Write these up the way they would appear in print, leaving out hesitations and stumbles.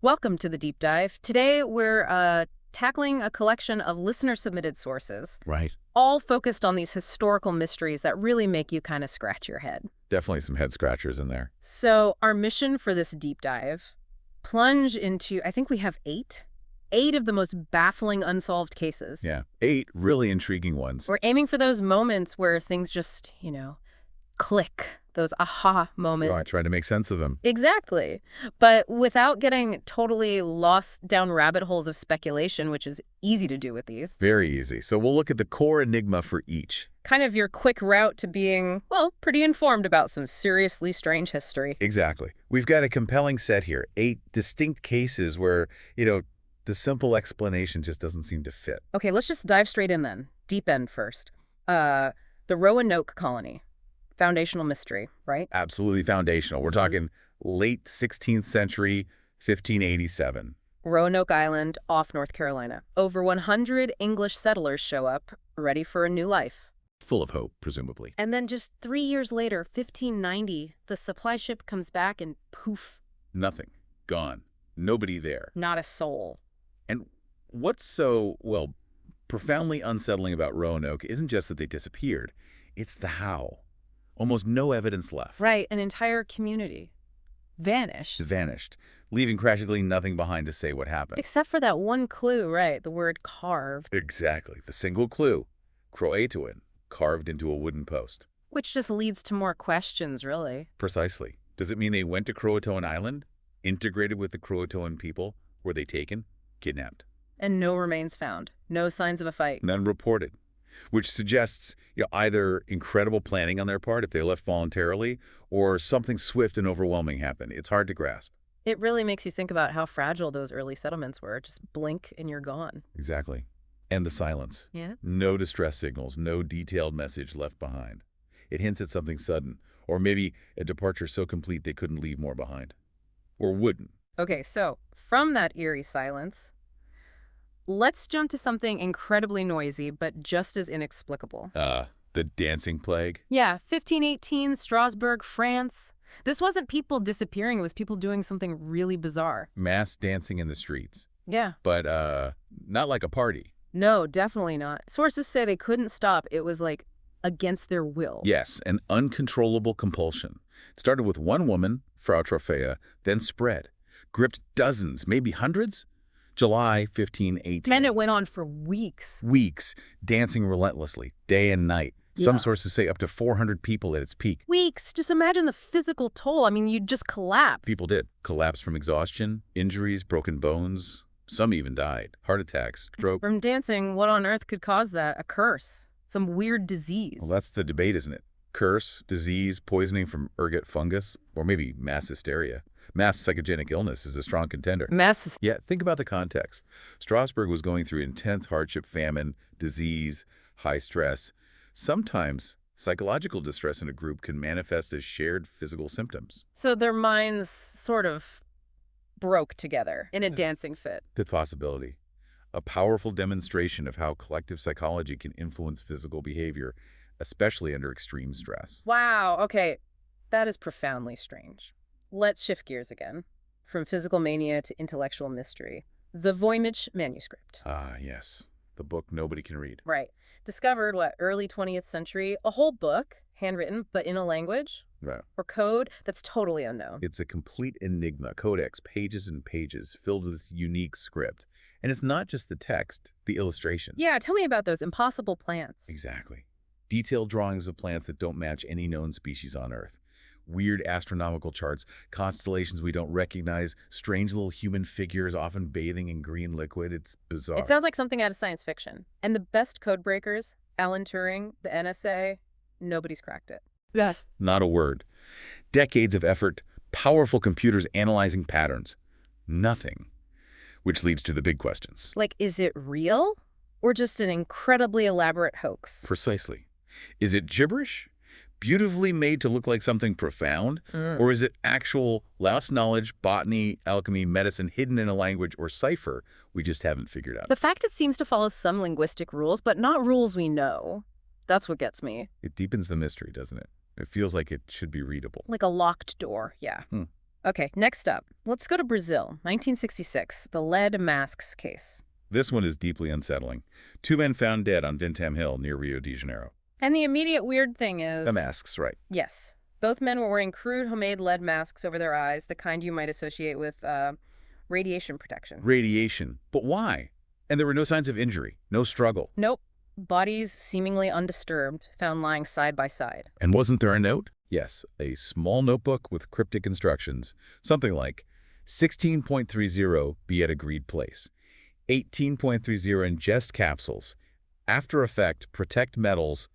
Welcome to the deep dive. Today we're tackling a collection of listener-submitted sources, Right. all focused on these historical mysteries that really make you kind of scratch your head. Definitely some head scratchers in there. So our mission for this deep dive, plunge into, I think we have eight of the most baffling unsolved cases. Yeah. 8 really intriguing ones. We're aiming for those moments where things just, click, those aha moments. Right. Trying to make sense of them. Exactly. But without getting totally lost down rabbit holes of speculation, which is easy to do with these. Very easy. So we'll look at the core enigma for each. Kind of your quick route to being, well, pretty informed about some seriously strange history. Exactly. We've got a compelling set here. 8 distinct cases where, the simple explanation just doesn't seem to fit. Okay, let's just dive straight in then. Deep end first. The Roanoke colony. Foundational mystery, right? Absolutely foundational. We're talking late 16th century, 1587. Roanoke Island, off North Carolina. Over 100 English settlers show up, ready for a new life. Full of hope, presumably. And then just 3 years later, 1590, the supply ship comes back and poof. Nothing. Gone. Nobody there. Not a soul. And what's so, profoundly unsettling about Roanoke isn't just that they disappeared. It's the how. Almost no evidence left. Right, an entire community. Vanished, leaving practically nothing behind to say what happened. Except for that one clue, right, the word carved. Exactly. The single clue. Croatoan, carved into a wooden post. Which just leads to more questions, really. Precisely. Does it mean they went to Croatoan Island? Integrated with the Croatoan people? Were they taken? Kidnapped? And no remains found. No signs of a fight. None reported. Which suggests either incredible planning on their part if they left voluntarily, or something swift and overwhelming happened. It's hard to grasp. It really makes you think about how fragile those early settlements were. Just blink and you're gone. Exactly. And the silence. Yeah? No distress signals, no detailed message left behind. It hints at something sudden, or maybe a departure so complete they couldn't leave more behind. Or wouldn't. Okay, so from that eerie silence, let's jump to something incredibly noisy, but just as inexplicable. The dancing plague? Yeah, 1518, Strasbourg, France. This wasn't people disappearing, it was people doing something really bizarre. Mass dancing in the streets. Yeah. But, not like a party. No, definitely not. Sources say they couldn't stop. It was like against their will. Yes, an uncontrollable compulsion. It started with one woman, Frau Trophäa, then spread. Gripped dozens, maybe hundreds? July 1518. And it went on for weeks. Weeks, dancing relentlessly, day and night. Some sources say up to 400 people at its peak. Weeks. Just imagine the physical toll. I mean, you'd just collapse. People did. Collapse from exhaustion, injuries, broken bones. Some even died. Heart attacks, stroke. From dancing, what on earth could cause that? A curse? Some weird disease? Well, that's the debate, isn't it? Curse, disease, poisoning from ergot fungus, or maybe mass hysteria. Mass psychogenic illness is a strong contender. Yeah, think about the context. Strasbourg was going through intense hardship, famine, disease, high stress. Sometimes psychological distress in a group can manifest as shared physical symptoms. So their minds sort of broke together in a dancing fit. The possibility. A powerful demonstration of how collective psychology can influence physical behavior, especially under extreme stress. Wow, okay. That is profoundly strange. Let's shift gears again. From physical mania to intellectual mystery. The Voynich manuscript. Ah, yes. The book nobody can read. Right. Discovered, early 20th century. A whole book, handwritten, but in a language Right. or code that's totally unknown. It's a complete enigma, codex, pages and pages, filled with this unique script. And it's not just the text, the illustration. Yeah, tell me about those impossible plants. Exactly. Detailed drawings of plants that don't match any known species on Earth. Weird astronomical charts, constellations we don't recognize, strange little human figures often bathing in green liquid. It's bizarre. It sounds like something out of science fiction. And the best code breakers, Alan Turing, the NSA, nobody's cracked it. Yes. Not a word. Decades of effort, powerful computers analyzing patterns. Nothing. Which leads to the big questions. Like, is it real or just an incredibly elaborate hoax? Precisely. Is it gibberish? Beautifully made to look like something profound? Or is it actual lost knowledge, botany, alchemy, medicine hidden in a language or cipher we just haven't figured out? The fact it seems to follow some linguistic rules, but not rules we know. That's what gets me. It deepens the mystery, doesn't it? It feels like it should be readable. Like a locked door, yeah. Okay, next up, let's go to Brazil, 1966, the lead masks case. This one is deeply unsettling. Two men found dead on Vintam Hill near Rio de Janeiro. And the immediate weird thing The is... masks, right. Yes. Both men were wearing crude homemade lead masks over their eyes, the kind you might associate with radiation protection. Radiation. But why? And there were no signs of injury, no struggle. Nope. Bodies seemingly undisturbed, found lying side by side. And wasn't there a note? Yes, a small notebook with cryptic instructions. Something like 16.30 be at agreed place. 18.30 ingest capsules. After effect, protect metals,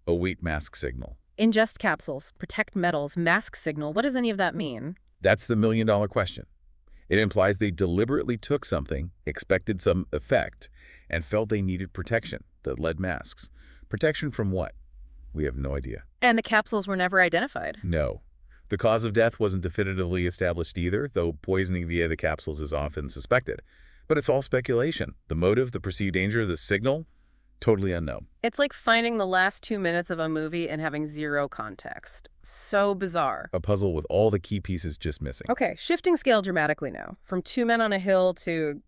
await mask signal. Ingest capsules, protect metals, mask signal. What does any of that mean? That's the million-dollar question. It implies they deliberately took something, expected some effect, and felt they needed protection, the lead masks. Protection from what? We have no idea. And the capsules were never identified. No. The cause of death wasn't definitively established either, though poisoning via the capsules is often suspected. But it's all speculation. The motive, the perceived danger, the signal, totally unknown. It's like finding the last 2 minutes of a movie and having zero context. So bizarre. A puzzle with all the key pieces just missing. Okay, shifting scale dramatically now. From 2 men on a hill to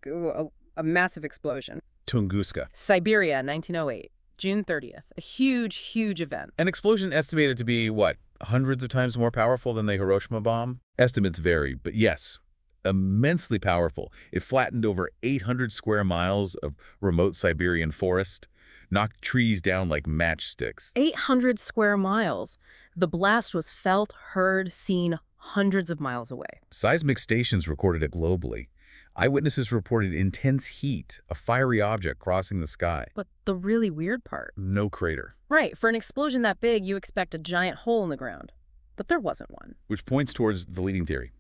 a massive explosion. Tunguska. Siberia, 1908. June 30th. A huge, huge event. An explosion estimated to be, what, hundreds of times more powerful than the Hiroshima bomb? Estimates vary, but yes, immensely powerful. It flattened over 800 square miles of remote Siberian forest, knocked trees down like matchsticks. 800 square miles. The blast was felt, heard, seen hundreds of miles away. Seismic stations recorded it globally. Eyewitnesses reported intense heat, a fiery object crossing the sky. But the really weird part... No crater. Right, for an explosion that big, you expect a giant hole in the ground. But there wasn't one. Which points towards the leading theory,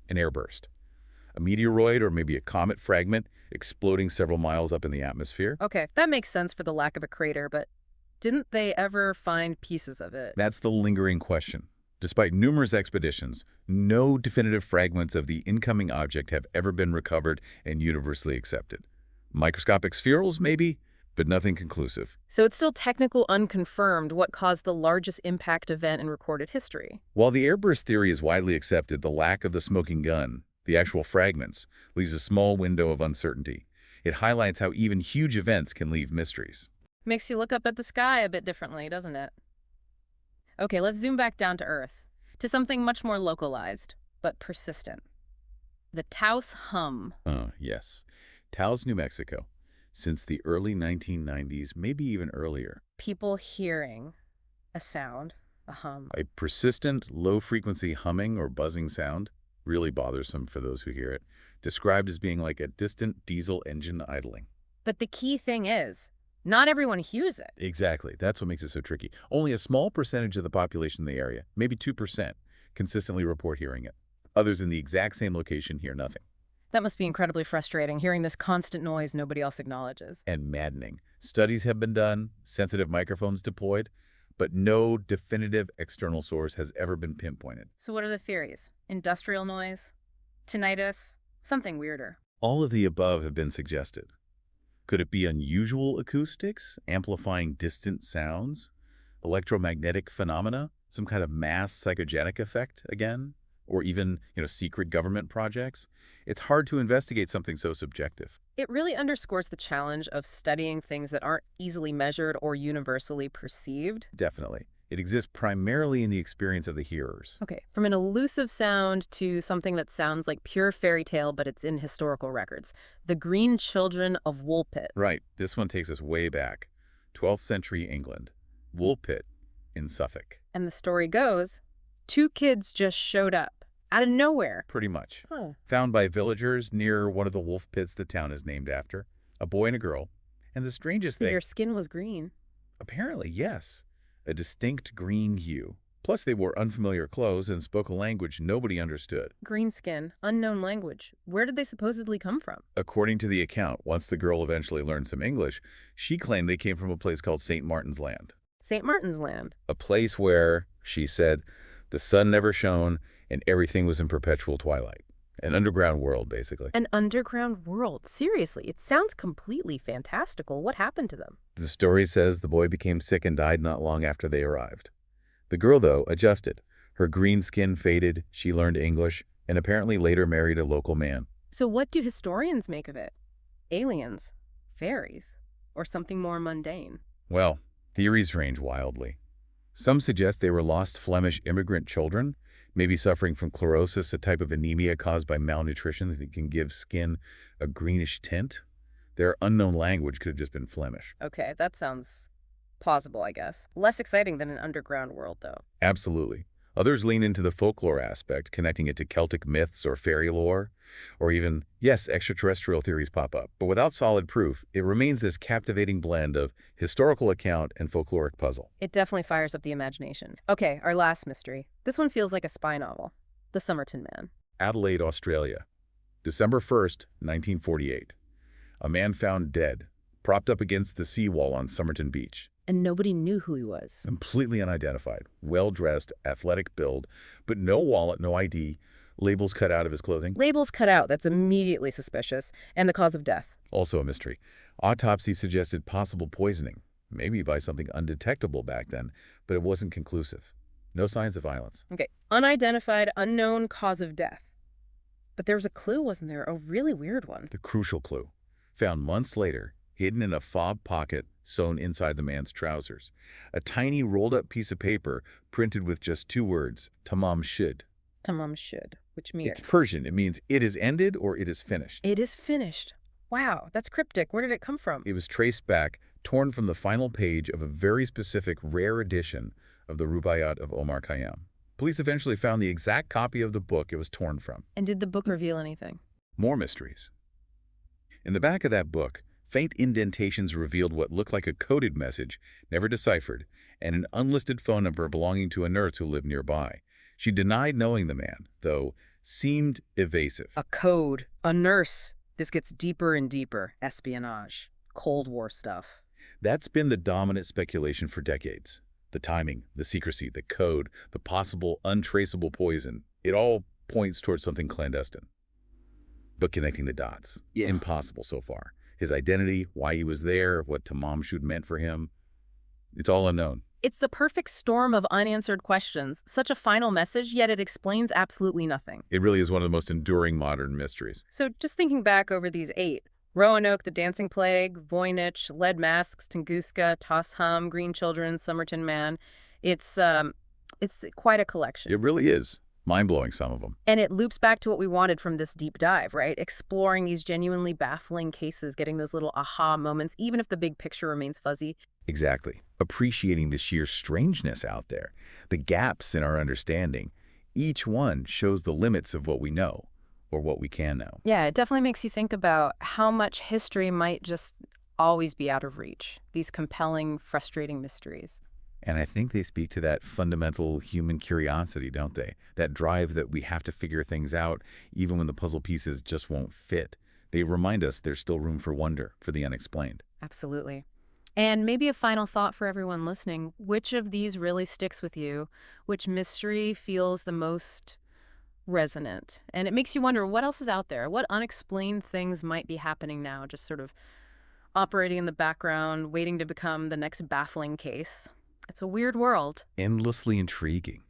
an airburst. A meteoroid or maybe a comet fragment exploding several miles up in the atmosphere. Okay, that makes sense for the lack of a crater, but didn't they ever find pieces of it? That's the lingering question. Despite numerous expeditions, no definitive fragments of the incoming object have ever been recovered and universally accepted. Microscopic spherules, maybe, but nothing conclusive. So it's still technical unconfirmed what caused the largest impact event in recorded history. While the airburst theory is widely accepted, the lack of the smoking gun, the actual fragments, leaves a small window of uncertainty. It highlights how even huge events can leave mysteries. Makes you look up at the sky a bit differently, doesn't it? Okay, let's zoom back down to Earth, to something much more localized, but persistent. The Taos hum. Oh, yes. Taos, New Mexico. Since the early 1990s, maybe even earlier. People hearing a sound, a hum. A persistent, low-frequency humming or buzzing sound, really bothersome for those who hear it, described as being like a distant diesel engine idling. But the key thing is, not everyone hears it. Exactly. That's what makes it so tricky. Only a small percentage of the population in the area, maybe 2%, consistently report hearing it. Others in the exact same location hear nothing. That must be incredibly frustrating, hearing this constant noise nobody else acknowledges. And maddening. Studies have been done, sensitive microphones deployed, but no definitive external source has ever been pinpointed. So what are the theories? Industrial noise? Tinnitus? Something weirder? All of the above have been suggested. Could it be unusual acoustics, amplifying distant sounds? Electromagnetic phenomena? Some kind of mass psychogenic effect again? Or even, secret government projects? It's hard to investigate something so subjective. It really underscores the challenge of studying things that aren't easily measured or universally perceived. Definitely. It exists primarily in the experience of the hearers. Okay, from an elusive sound to something that sounds like pure fairy tale, but it's in historical records. The Green Children of Woolpit. Right. This one takes us way back. 12th century England. Woolpit in Suffolk. And the story goes, 2 kids just showed up. Out of nowhere. Pretty much. Huh. Found by villagers near one of the wolf pits the town is named after. A boy and a girl. And the strangest thing... Their skin was green. Apparently, yes. A distinct green hue. Plus, they wore unfamiliar clothes and spoke a language nobody understood. Green skin, unknown language. Where did they supposedly come from? According to the account, once the girl eventually learned some English, she claimed they came from a place called St. Martin's Land. St. Martin's Land. A place where, she said, the sun never shone and everything was in perpetual twilight. An underground world, basically. An underground world. Seriously, it sounds completely fantastical. What happened to them? The story says the boy became sick and died not long after they arrived. The girl, though, adjusted. Her green skin faded, she learned English, and apparently later married a local man. So what do historians make of it? Aliens? Fairies? Or something more mundane? Well, theories range wildly. Some suggest they were lost Flemish immigrant children, maybe suffering from chlorosis, a type of anemia caused by malnutrition that can give skin a greenish tint. Their unknown language could have just been Flemish. Okay, that sounds plausible, I guess. Less exciting than an underground world, though. Absolutely. Others lean into the folklore aspect, connecting it to Celtic myths or fairy lore, or even, yes, extraterrestrial theories pop up. But without solid proof, it remains this captivating blend of historical account and folkloric puzzle. It definitely fires up the imagination. Okay, our last mystery. This one feels like a spy novel. The Somerton Man. Adelaide, Australia. December 1st, 1948. A man found dead, propped up against the seawall on Somerton Beach. And nobody knew who he was. Completely unidentified, well-dressed, athletic build, but no wallet, no ID, labels cut out of his clothing. Labels cut out, that's immediately suspicious. And the cause of death. Also a mystery. Autopsy suggested possible poisoning, maybe by something undetectable back then, but it wasn't conclusive. No signs of violence. Okay, unidentified, unknown cause of death. But there was a clue, wasn't there? A really weird one. The crucial clue. Found months later, hidden in a fob pocket sewn inside the man's trousers. A tiny rolled-up piece of paper printed with just two words, Tamam Shud. Tamam Shud, which means... It's Persian. It means it is ended or it is finished. It is finished. Wow, that's cryptic. Where did it come from? It was traced back, torn from the final page of a very specific, rare edition of the Rubaiyat of Omar Khayyam. Police eventually found the exact copy of the book it was torn from. And did the book reveal anything? More mysteries. In the back of that book, faint indentations revealed what looked like a coded message, never deciphered, and an unlisted phone number belonging to a nurse who lived nearby. She denied knowing the man, though seemed evasive. A code. A nurse. This gets deeper and deeper. Espionage. Cold War stuff. That's been the dominant speculation for decades. The timing, the secrecy, the code, the possible untraceable poison. It all points towards something clandestine. But connecting the dots. Yeah. Impossible so far. His identity, why he was there, what Tamam Shud meant for him. It's all unknown. It's the perfect storm of unanswered questions. Such a final message, yet it explains absolutely nothing. It really is one of the most enduring modern mysteries. So just thinking back over these 8, Roanoke, the Dancing Plague, Voynich, Lead Masks, Tunguska, Tosham, Green Children, Somerton Man, it's quite a collection. It really is. Mind-blowing, some of them. And it loops back to what we wanted from this deep dive, right? Exploring these genuinely baffling cases, getting those little aha moments, even if the big picture remains fuzzy. Exactly. Appreciating the sheer strangeness out there, the gaps in our understanding. Each one shows the limits of what we know, or what we can know. Yeah, it definitely makes you think about how much history might just always be out of reach. These compelling, frustrating mysteries. And I think they speak to that fundamental human curiosity, don't they? That drive that we have to figure things out, even when the puzzle pieces just won't fit. They remind us there's still room for wonder, for the unexplained. Absolutely. And maybe a final thought for everyone listening. Which of these really sticks with you? Which mystery feels the most resonant? And it makes you wonder, what else is out there? What unexplained things might be happening now, just sort of operating in the background, waiting to become the next baffling case? It's a weird world. Endlessly intriguing.